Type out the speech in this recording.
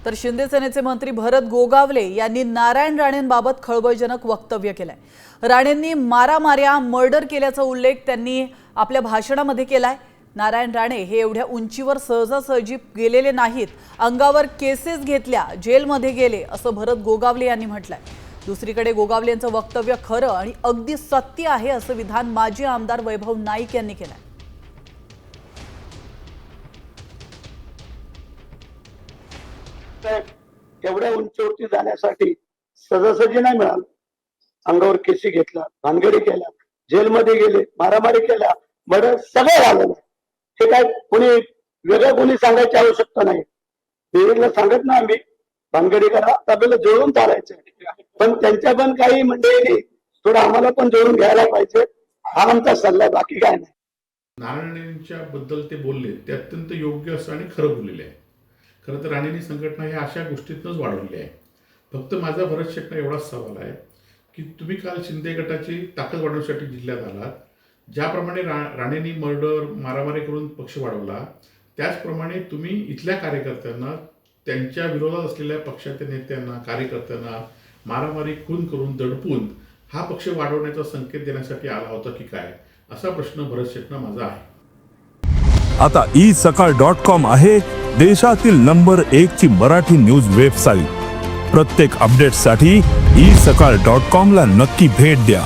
तर शिंदे सेनेचे मंत्री भरत गोगावले यांनी नारायण राणेंबाबत खळबळजनक वक्तव्य केलंय। राणेंनी मारामाऱ्या मर्डर केल्याचा उल्लेख त्यांनी आपल्या भाषणामध्ये केलाय। नारायण राणे हे एवढ्या उंचीवर सहजासहजी गेलेले नाहीत, अंगावर केसेस घेतल्या, जेलमध्ये गेले असं भरत गोगावले यांनी म्हटलंय। दुसरीकडे गोगावले यांचं वक्तव्य खरं आणि अगदी सत्य आहे असं विधान माजी आमदार वैभव नाईक यांनी केलंय। एवढ्या उंचीवरती जाण्यासाठी सहजासहजी नाही मिळालं। अंगावर केसी घेतला, भानगडी केल्या, जेलमध्ये गेले, मारामारी केल्या, मर्डर सगळं झालं। हे काय कोणी वेगळं कोणी सांगायची आवश्यकता नाही। विवेकला सांगत ना आम्ही भानगडी करा, आपल्याला जोडून चालायचं, पण त्यांच्या पण काही मंडळी थोडं आम्हाला पण जोडून घ्यायला पाहिजे, हा आमचा सल्ला, बाकी काय नाही। नारायणच्या बद्दल ते बोलले ते अत्यंत योग्य असं आणि खरं बोललेले आहे। खरं तर राणेंनी संघटना ह्या अशा गोष्टीतूनच वाढवली आहे। फक्त माझा भरत शेटना एवढाच सवाल आहे की तुम्ही काल शिंदे गटाची ताकद वाढवण्यासाठी जिल्ह्यात आलात, ज्याप्रमाणे राणेंनी मर्डर मारामारी करून पक्ष वाढवला, त्याचप्रमाणे तुम्ही इथल्या कार्यकर्त्यांना, त्यांच्या विरोधात असलेल्या पक्षाच्या नेत्यांना, कार्यकर्त्यांना मारामारी खून करून दडपून हा पक्ष वाढवण्याचा संकेत देण्यासाठी आला होता की काय, असा प्रश्न भरत शेटना माझा आहे। आता isakal.com आहे देशातील नंबर 1 ची मराठी न्यूज वेबसाईट। प्रत्येक अपडेटसाठी isakal.com ला नक्की भेट द्या।